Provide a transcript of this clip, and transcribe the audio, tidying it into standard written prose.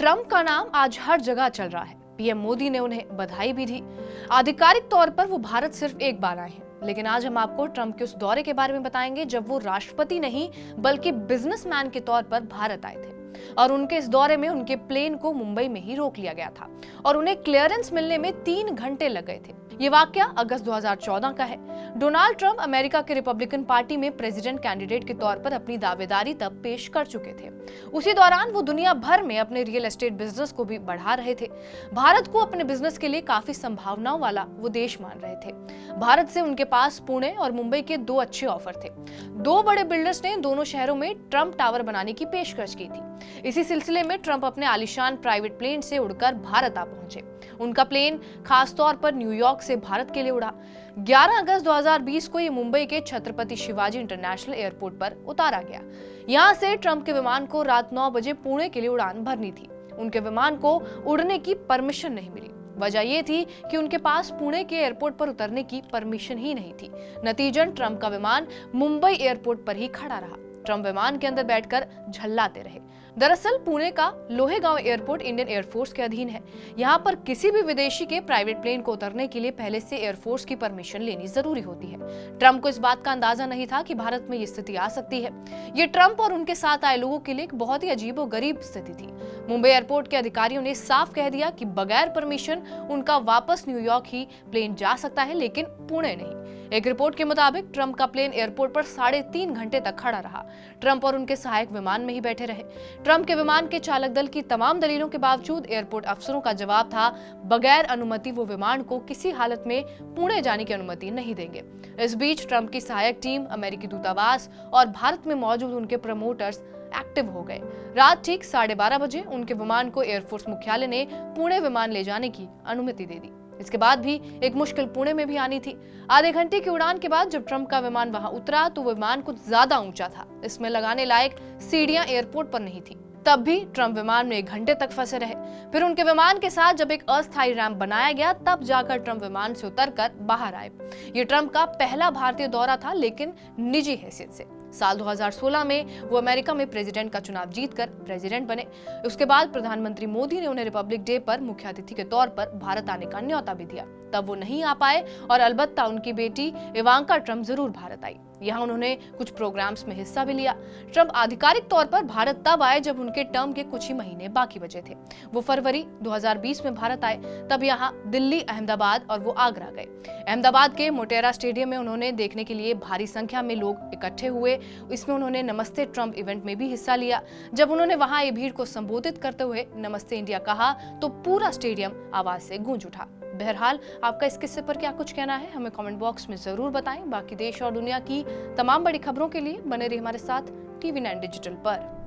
Trump का नाम आज हर जगह चल रहा है। पीएम मोदी ने उन्हें बधाई भी दी। आधिकारिक तौर पर वो भारत सिर्फ एक बार आए हैं, लेकिन आज हम आपको ट्रंप के उस दौरे के बारे में बताएंगे जब वो राष्ट्रपति नहीं बल्कि बिजनेसमैन के तौर पर भारत आए थे। और उनके इस दौरे में उनके प्लेन को मुंबई में ही रोक लिया गया था और उन्हें क्लियरेंस मिलने में 3 घंटे लग गए थे। ये वाकया अगस्त 2014 का है। डोनाल्ड ट्रंप अमेरिका के रिपब्लिकन पार्टी में प्रेसिडेंट कैंडिडेट के तौर पर अपनी दावेदारी तब पेश कर चुके थे। उसी दौरान वो दुनिया भर में अपने रियल एस्टेट बिजनेस को भी बढ़ा रहे थे। भारत को अपने बिजनेस के लिए काफी संभावनाओं वाला वो देश मान रहे थे। भारत से उनके पास पुणे और मुंबई के 2 अच्छे ऑफर थे। 2 बड़े बिल्डर्स ने दोनों शहरों में ट्रंप टावर बनाने की पेशकश की थी। इसी सिलसिले में ट्रंप अपने आलीशान प्राइवेट प्लेन से उड़कर भारत आ पहुंचे। उनका प्लेन खास तौर पर न्यूयॉर्क से भारत के लिए उड़ा। 11 अगस्त 2020 को ये मुंबई के छत्रपति शिवाजी इंटरनेशनल एयरपोर्ट पर उतारा गया। यहां से ट्रंप के विमान को रात 9 बजे पुणे के लिए उड़ान भरनी थी। उनके विमान को उड़ने की परमिशन नहीं मिली। वजह ये थी कि उनके पास पुणे के एयरपोर्ट पर उतरने की परमिशन ही नहीं थी। नतीजन ट्रंप का विमान मुंबई एयरपोर्ट पर ही खड़ा रहा। ट्रंप विमान के अंदर बैठकर झल्लाते रहे। दरअसल पुणे का लोहेगांव एयरपोर्ट इंडियन एयरफोर्स के अधीन है। यहाँ पर किसी भी विदेशी के प्राइवेट प्लेन को उतरने के लिए पहले से एयरफोर्स की परमिशन लेनी जरूरी होती है। ट्रंप को इस बात का अंदाजा नहीं था कि भारत में ये स्थिति आ सकती है। ये ट्रंप और उनके साथ आए लोगों के लिए एक बहुत ही अजीबोगरीब स्थिति थी। मुंबई एयरपोर्ट के अधिकारियों ने साफ कह दिया कि बगैर परमिशन उनका वापस न्यूयॉर्क ही प्लेन जा सकता है, लेकिन पुणे नहीं। एक रिपोर्ट के मुताबिक ट्रंप का प्लेन एयरपोर्ट पर 3.5 घंटे तक खड़ा रहा। ट्रंप और उनके सहायक विमान में ही बैठे रहे। ट्रंप के विमान के चालक दल की तमाम दलीलों के बावजूद एयरपोर्ट अफसरों का जवाब था, बगैर अनुमति वो विमान को किसी हालत में पुणे जाने की अनुमति नहीं देंगे। इस बीच ट्रंप की सहायक टीम, अमेरिकी दूतावास और भारत में मौजूद उनके प्रमोटर्स एक्टिव हो गए। रात ठीक 12:30 बजे उनके विमान को एयरफोर्स मुख्यालय ने पुणे विमान ले जाने की अनुमति दे दी। इसके बाद भी एक मुश्किल पुणे में भी आनी थी। आधे घंटे की उड़ान के बाद जब ट्रंप का विमान वहां उतरा तो विमान कुछ ज्यादा ऊंचा था। इसमें लगाने लायक सीढ़ियां एयरपोर्ट पर नहीं थी। तब भी ट्रंप विमान में 1 घंटे तक फंसे रहे। फिर उनके विमान के साथ जब एक अस्थायी रैंप बनाया गया तब जाकर ट्रंप विमान से उतरकर बाहर आए। ये ट्रंप का पहला भारतीय दौरा था, लेकिन निजी हैसियत से। साल 2016 में वो अमेरिका में प्रेसिडेंट का चुनाव जीतकर प्रेसिडेंट बने। उसके बाद प्रधानमंत्री मोदी ने उन्हें रिपब्लिक डे पर मुख्य अतिथि के तौर पर भारत आने का न्योता भी दिया। तब वो नहीं आ पाए और अलबत्ता उनकी बेटी इवांका ट्रंप जरूर भारत आई। यहाँ उन्होंने कुछ प्रोग्राम्स में हिस्सा भी लिया। ट्रंप आधिकारिक तौर पर भारत तब आए जब उनके टर्म के कुछ ही महीने बाकी बचे थे। वो फरवरी 2020 में भारत आए। तब यहाँ दिल्ली, अहमदाबाद और वो आगरा गए। अहमदाबाद के मोटेरा स्टेडियम में उन्होंने देखने के लिए भारी संख्या में लोग इकट्ठे हुए। इसमें उन्होंने नमस्ते ट्रंप इवेंट में भी हिस्सा लिया। जब उन्होंने वहां ये भीड़ को संबोधित करते हुए नमस्ते इंडिया कहा तो पूरा स्टेडियम आवाज से गूंज उठा। बहरहाल, आपका इस किस्से पर क्या कुछ कहना है हमें कमेंट बॉक्स में जरूर बताएं। बाकी देश और दुनिया की तमाम बड़ी खबरों के लिए बने रहिए हमारे साथ TV9 डिजिटल पर।